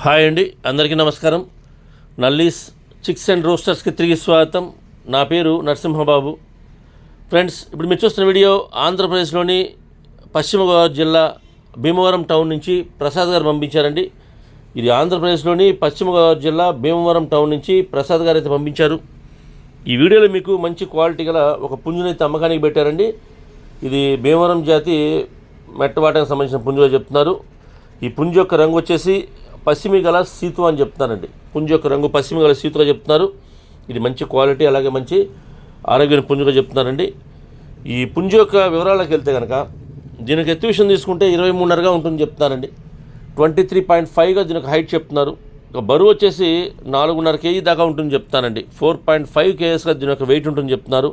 Hi అండి, అందరికీ నమస్కారం. నల్లీస్ చిక్స్ అండ్ రోస్టర్స్కి తిరిగి స్వాగతం. నా పేరు నరసింహబాబు. ఫ్రెండ్స్, ఇప్పుడు మీరు చూస్తున్న వీడియో ఆంధ్రప్రదేశ్లోని పశ్చిమ గోదావరి జిల్లా భీమవరం టౌన్ నుంచి ప్రసాద్ గారు పంపించారండి. ఇది ఆంధ్రప్రదేశ్లోని పశ్చిమ గోదావరి జిల్లా భీమవరం టౌన్ నుంచి ప్రసాద్ గారు అయితే పంపించారు. ఈ వీడియోలో మీకు మంచి క్వాలిటీ గల ఒక పుంజునైతే అమ్మకానికి పెట్టారండి. ఇది భీమవరం జాతి మెట్టవాటానికి సంబంధించిన పుంజుగా చెప్తున్నారు. ఈ పుంజు యొక్క రంగు వచ్చేసి పశ్చిమి గల సీతు అని చెప్తున్నారండి. పుంజు యొక్క రంగు పశ్చిమి గల సీతుగా చెప్తున్నారు. ఇది మంచి క్వాలిటీ, అలాగే మంచి ఆరోగ్యమైన పుంజుగా చెప్తున్నారండి. ఈ పుంజు యొక్క వివరాలకు వెళ్తే కనుక దీనికి ఎత్తు విషయం తీసుకుంటే 23.5గా ఉంటుంది చెప్తున్నారండి. 23.5గా దీనికి హైట్ చెప్తున్నారు. ఇక బరువు వచ్చేసి 4.5 kg దాకా ఉంటుంది చెప్తానండి. 4.5 kgsగా దీని యొక్క వెయిట్ ఉంటుంది చెప్తున్నారు.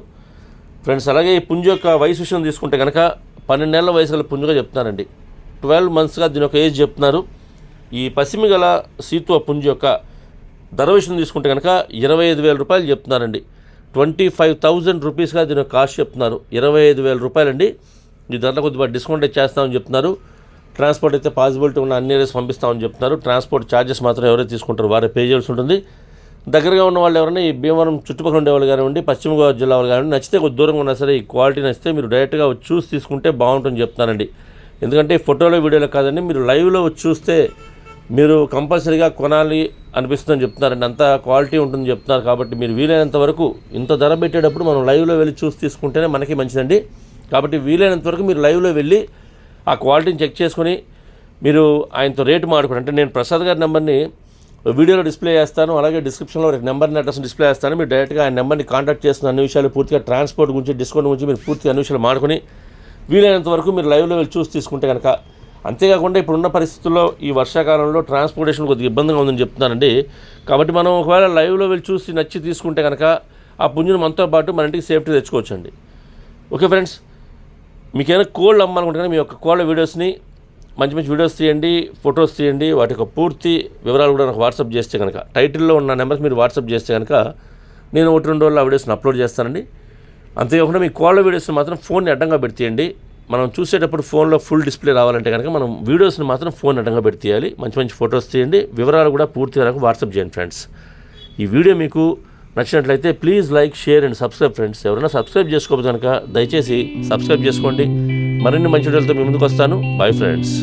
ఫ్రెండ్స్, అలాగే ఈ పుంజు యొక్క వయసు విషయం తీసుకుంటే కనుక 12 నెలల వయసు గల పుంజుగా చెప్తున్నారండి. 12 monthsగా దీని యొక్క ఏజ్ చెప్తున్నారు. ఈ పశ్చిమి గల సీతు పుంజు యొక్క ధర విషయం తీసుకుంటే కనుక 25,000 రూపాయలు చెప్తున్నారండి. 25,000 రూపీస్గా దీని యొక్క కాస్ట్ చెప్తున్నారు. 25,000 రూపాయలండి. ఈ ధరలో కొద్దిగా డిస్కౌంట్ చేస్తామని చెప్తున్నారు. ట్రాన్స్పోర్ట్ అయితే పాసిబిలిటీ ఉన్న అన్ని ఏరియాస్ పంపిస్తామని చెప్తున్నారు. ట్రాన్స్పోర్ట్ ఛార్జెస్ మాత్రం ఎవరైతే తీసుకుంటారో వారే పే చేయాల్సి ఉంటుంది. దగ్గరగా ఉన్న వాళ్ళు ఎవరైనా ఈ భీమవరం చుట్టుపక్కల ఉండేవాళ్ళు కానివ్వండి, పశ్చిమ గోదావరి జిల్లా వాళ్ళు కానివ్వండి, నచ్చితే కొద్ది దూరంగా ఉన్నా సరే ఈ క్వాలిటీ నచ్చితే మీరు డైరెక్ట్గా చూసి తీసుకుంటే బాగుంటుందని చెప్తున్నారండి. ఎందుకంటే ఫోటోలో వీడియోలో కాదండి, మీరు లైవ్లో చూస్తే మీరు కంపల్సరీగా కొనాలి అనిపిస్తుందని చెప్తున్నారండి. అంత క్వాలిటీ ఉంటుందని చెప్తున్నారు. కాబట్టి మీరు వీలైనంత వరకు ఇంత ధర పెట్టేటప్పుడు మనం లైవ్లో వెళ్ళి చూసి తీసుకుంటేనే మనకి మంచిదండి. కాబట్టి వీలైనంత వరకు మీరు లైవ్లో వెళ్ళి ఆ క్వాలిటీని చెక్ చేసుకొని మీరు ఆయనతో రేటు మాట్లాడుకోండి. అంటే నేను ప్రసాద్ గారి నెంబర్ని వీడియోలో డిస్ప్లే చేస్తాను, అలాగే డిస్క్రిప్షన్లో నెంబర్ని అడ్రస్ డిస్ప్లే చేస్తాను. మీరు డైరెక్ట్గా ఆయన నెంబర్ని కాంటాక్ట్ చేస్తున్న అన్ని విషయాలు పూర్తిగా ట్రాన్స్పోర్ట్ గురించి, డిస్కౌంట్ గురించి మీరు పూర్తిగా అన్ని విషయాలు మాట్లాడుకొని వీలైనంత వరకు మీరు లైవ్లో వెళ్ళి చూసి తీసుకుంటే కనుక, అంతేకాకుండా ఇప్పుడున్న పరిస్థితుల్లో ఈ వర్షాకాలంలో ట్రాన్స్పోర్టేషన్ కొద్దిగా ఇబ్బందిగా ఉందని చెప్తున్నానండి. కాబట్టి మనం ఒకవేళ లైవ్లో వెళ్ళి చూసి నచ్చి తీసుకుంటే కనుక ఆ పుంజును మనతో పాటు మన ఇంటికి సేఫ్టీ తెచ్చుకోవచ్చండి. ఓకే ఫ్రెండ్స్, మీకేమైనా కోళ్ళు అమ్మాలనుకుంటే కనుక మీ యొక్క కోళ్ళ వీడియోస్ని మంచి మంచి వీడియోస్ తీయండి, ఫొటోస్ తీయండి. వాటి యొక్క పూర్తి వివరాలు కూడా నాకు వాట్సాప్ చేస్తే కనుక, టైటిల్లో ఉన్న నెంబర్స్ మీరు వాట్సాప్ చేస్తే కనుక నేను 1-2 రోజుల్లో ఆ వీడియోస్ని అప్లోడ్ చేస్తానండి. అంతేకాకుండా మీ కోళ్ళ వీడియోస్ని మాత్రం ఫోన్ని అడ్డంగా పెడితేయండి. మనం చూసేటప్పుడు ఫోన్లో ఫుల్ డిస్ప్లే రావాలంటే కనుక మనం వీడియోస్ని మాత్రం ఫోన్ అడ్డంగా పెట్టి తీయాలి. మంచి మంచి ఫొటోస్ తీయండి, వివరాలు కూడా పూర్తిగా నాకు వాట్సాప్ చేయండి ఫ్రెండ్స్. ఈ వీడియో మీకు నచ్చినట్లయితే please like, share and subscribe friends. ఎవరైనా సబ్స్క్రైబ్ చేసుకోకపోతే కనుక దయచేసి సబ్స్క్రైబ్ చేసుకోండి. మరిన్ని మంచి వీడియోలతో మీ ముందుకు వస్తాను. Bye friends.